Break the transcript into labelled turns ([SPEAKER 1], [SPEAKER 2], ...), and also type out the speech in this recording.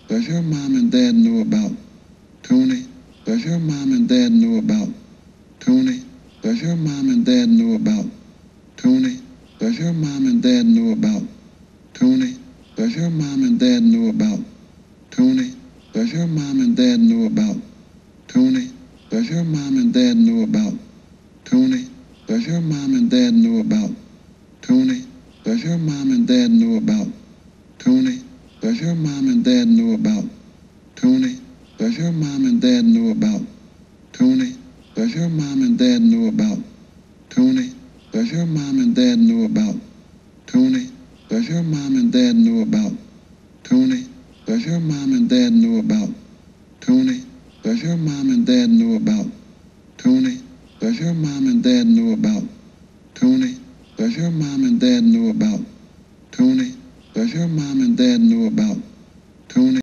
[SPEAKER 1] Does your mom and dad know about Tony? Does your mom and dad know about Tony? Does your mom and dad know about Tony? Does your mom and dad know about Tony? Does your mom and dad know about Tony? Does your mom and dad know about Tony? Does your mom and dad know about Tony? Does your mom and dad know about Tony? Does your mom and dad know about Tony? Does your mom and dad know about Tony? Does your mom and dad know about Tony? Does your mom and dad know about Tony? Does your mom and dad know about Tony? Does your mom and dad know about Tony? Does your mom and dad know about Tony? Does your mom and dad know about Tony? Does your mom and dad know